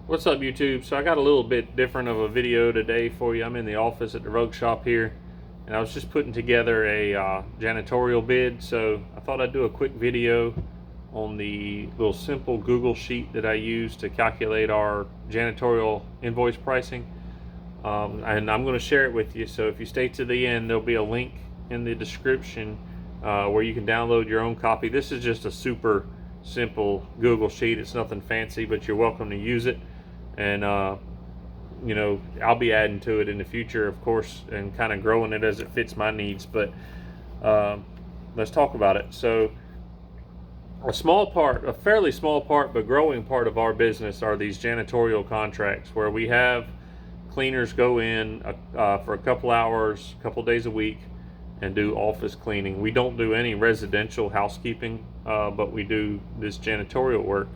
What's up, YouTube? So I got a little bit different of a video today for you. I'm in the office at the Rogue Shop here, and I was just putting together a janitorial bid. So I thought I'd do a quick video on the little simple Google sheet that I use to calculate our janitorial invoice pricing. And I'm going to share it with you. So if you stay to the end, there'll be a link in the description where you can download your own copy. This is just a super simple Google sheet. It's nothing fancy, but you're welcome to use it. And you know, I'll be adding to it in the future, of course, and kind of growing it as it fits my needs. But let's talk about it. So a fairly small part, but growing part of our business are these janitorial contracts, where we have cleaners go in for a couple hours, a couple days a week, and do office cleaning. We don't do any residential housekeeping, but we do this janitorial work,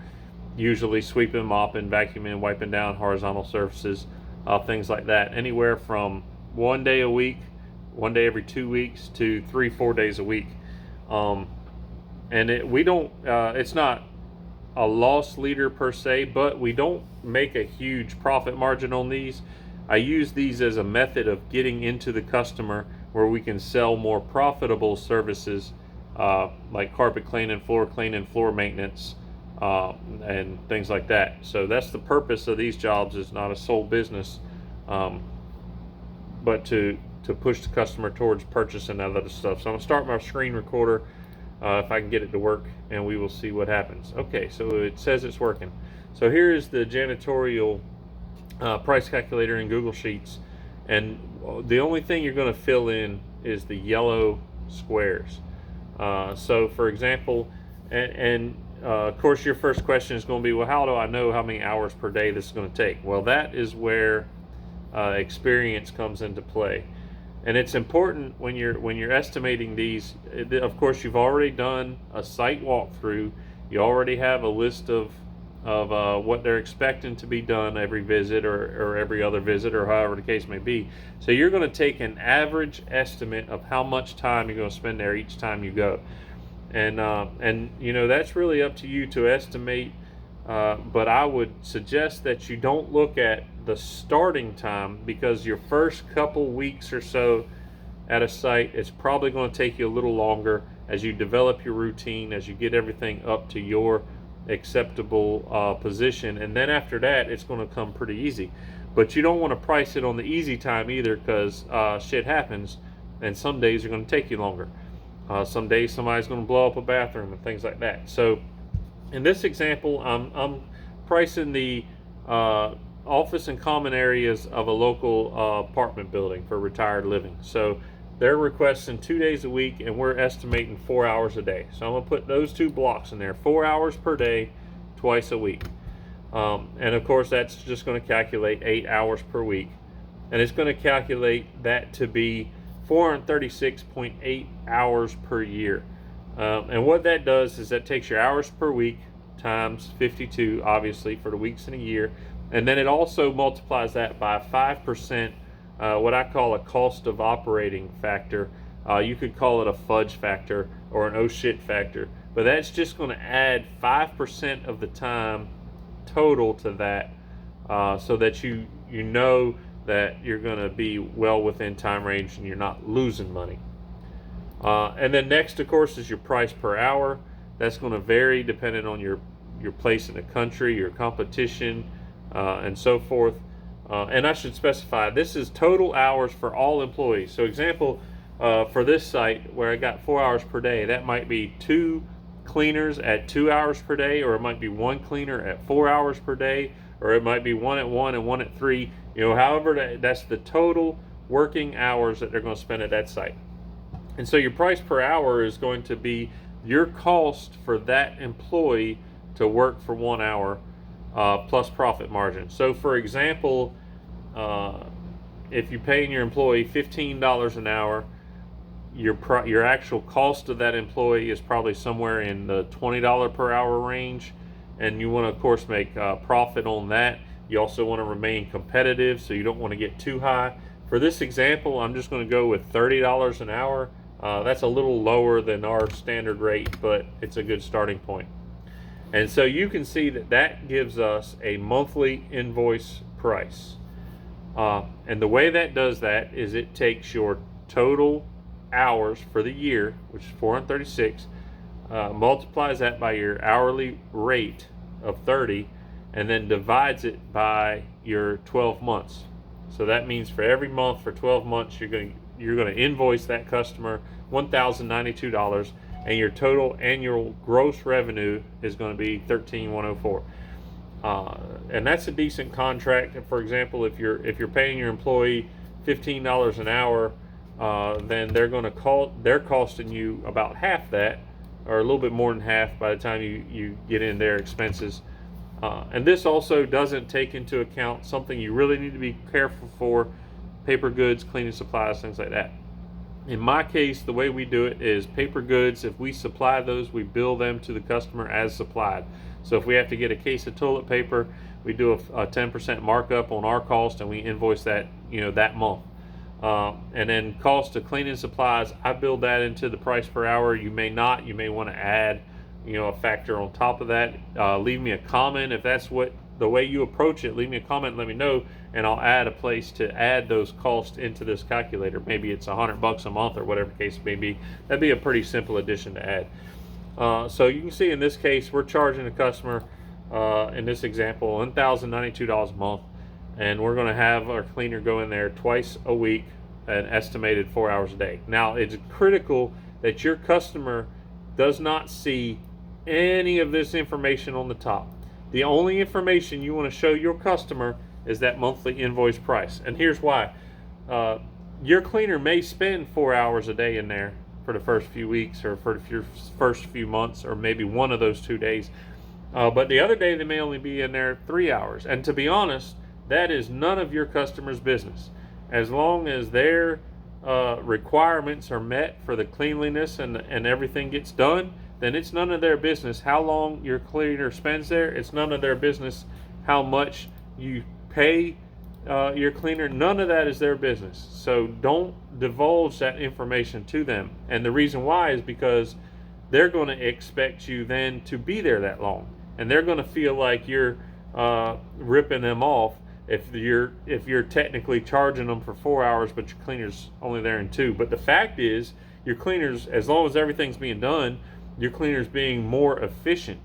usually sweeping, mopping, vacuuming, wiping down horizontal surfaces, things like that. Anywhere from 1 day a week, 1 day every 2 weeks, to 3-4 days a week. It's not a loss leader per se, but we don't make a huge profit margin on these. I use these as a method of getting into the customer where we can sell more profitable services, like carpet cleaning, floor maintenance, and things like that. So that's the purpose of these jobs, is not a sole business, but to push the customer towards purchasing that other stuff. So I'm gonna start my screen recorder, if I can get it to work, and we will see what happens. Okay, so it says it's working. So here is the janitorial price calculator in Google Sheets, and the only thing you're going to fill in is the yellow squares. So for example, of course your first question is going to be, well, how do I know how many hours per day this is going to take? Well, that is where experience comes into play. And it's important when you're estimating these. Of course, you've already done a site walkthrough. You already have a list of what they're expecting to be done every visit, or every other visit, or however the case may be. So you're going to take an average estimate of how much time you're going to spend there each time you go. And you know, that's really up to you to estimate. But I would suggest that you don't look at the starting time, because your first couple weeks or so at a site, it's probably going to take you a little longer as you develop your routine, as you get everything up to your acceptable position. And then after that, it's going to come pretty easy. But you don't want to price it on the easy time either, because shit happens, and some days are going to take you longer. Some days somebody's going to blow up a bathroom and things like that. So in this example, I'm pricing the office and common areas of a local apartment building for retired living. So they're requesting 2 days a week, and we're estimating 4 hours a day. So I'm going to put those two blocks in there, 4 hours per day, twice a week. And of course, that's just going to calculate 8 hours per week. And it's going to calculate that to be 436.8 hours per year. And what that does is that takes your hours per week times 52, obviously, for the weeks in a year. And then it also multiplies that by 5%, what I call a cost of operating factor. You could call it a fudge factor or an oh shit factor. But that's just going to add 5% of the time total to that, so that you know that you're going to be well within time range and you're not losing money. And then next, of course, is your price per hour. That's going to vary depending on your place in the country, your competition, and so forth. And I should specify, this is total hours for all employees. So example, for this site where I got 4 hours per day, that might be 2 cleaners at 2 hours per day, or it might be 1 cleaner at 4 hours per day, or it might be 1 at 1 and 1 at 3. You know, however, that's the total working hours that they're going to spend at that site. And so your price per hour is going to be your cost for that employee to work for 1 hour, plus profit margin. So for example, if you're paying your employee $15 an hour, your actual cost of that employee is probably somewhere in the $20 per hour range. And you want to, of course, make profit on that. You also want to remain competitive, so you don't want to get too high. For this example, I'm just going to go with $30 an hour. That's a little lower than our standard rate, but it's a good starting point. And so you can see that that gives us a monthly invoice price. And the way that does that is it takes your total hours for the year, which is 436, multiplies that by your hourly rate of 30, and then divides it by your 12 months. So that means for every month for 12 months, you're going to invoice that customer $1,092, and your total annual gross revenue is going to be $13,104. And that's a decent contract. For example, if you're paying your employee $15 an hour, then they're costing you about half that, or a little bit more than half by the time you get in their expenses. And this also doesn't take into account something you really need to be careful for: paper goods, cleaning supplies, things like that. In my case, the way we do it is paper goods. If we supply those, we bill them to the customer as supplied. So if we have to get a case of toilet paper, we do a 10% markup on our cost, and we invoice that that month. And then cost of cleaning supplies, I build that into the price per hour. You may not. You may want to add a factor on top of that. Leave me a comment if that's the way you approach it. Leave me a comment and let me know, and I'll add a place to add those costs into this calculator. Maybe it's $100 a month or whatever the case may be. That'd be a pretty simple addition to add. So you can see in this case, we're charging a customer, in this example, $1,092 a month, and we're going to have our cleaner go in there twice a week, an estimated 4 hours a day. Now, it's critical that your customer does not see any of this information on the top. The only information you want to show your customer is that monthly invoice price. And here's why. Your cleaner may spend 4 hours a day in there for the first few weeks, or for your first few months, or maybe one of those 2 days. But the other day they may only be in there 3 hours. And to be honest, that is none of your customer's business. As long as their requirements are met for the cleanliness and everything gets done, then it's none of their business how long your cleaner spends there. It's none of their business how much you pay your cleaner. None of that is their business. So don't divulge that information to them. And the reason why is because they're going to expect you then to be there that long, and they're going to feel like you're ripping them off if you're technically charging them for 4 hours, but your cleaner's only there in 2. But the fact is, your cleaner's, as long as everything's being done, your cleaner's being more efficient.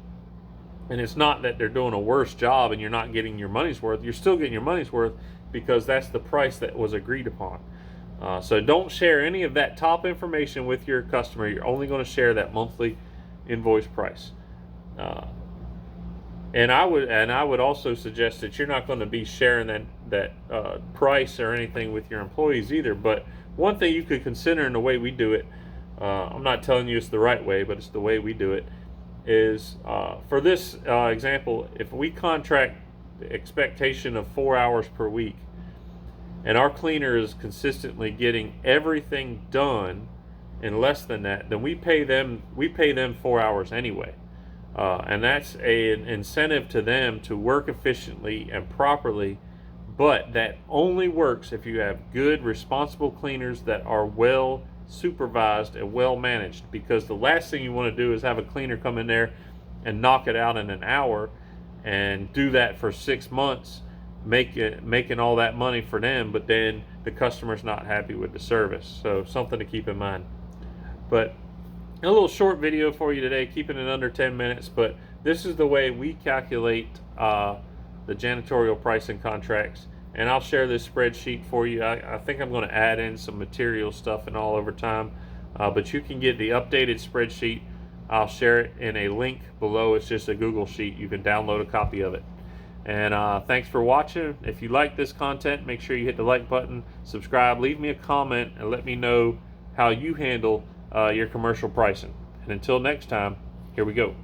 And it's not that they're doing a worse job and you're not getting your money's worth. You're still getting your money's worth, because that's the price that was agreed upon. So don't share any of that top information with your customer. You're only going to share that monthly invoice price. And I would also suggest that you're not going to be sharing that price or anything with your employees either. But one thing you could consider in the way we do it, I'm not telling you it's the right way, but it's the way we do it, is for this example, if we contract the expectation of 4 hours per week, and our cleaner is consistently getting everything done in less than that, then we pay them 4 hours anyway. And that's an incentive to them to work efficiently and properly. But that only works if you have good, responsible cleaners that are well supervised and well managed, because the last thing you want to do is have a cleaner come in there and knock it out in an hour and do that for 6 months, making all that money for them, but then the customer's not happy with the service. So something to keep in mind. But a little short video for you today, keeping it under 10 minutes, but this is the way we calculate the janitorial pricing contracts. And I'll share this spreadsheet for you. I think I'm going to add in some material stuff and all over time, but you can get the updated spreadsheet. I'll share it in a link below. It's just a Google sheet. You can download a copy of it. And thanks for watching. If you like this content, make sure you hit the like button, subscribe, leave me a comment, and let me know how you handle your commercial pricing. And until next time, here we go.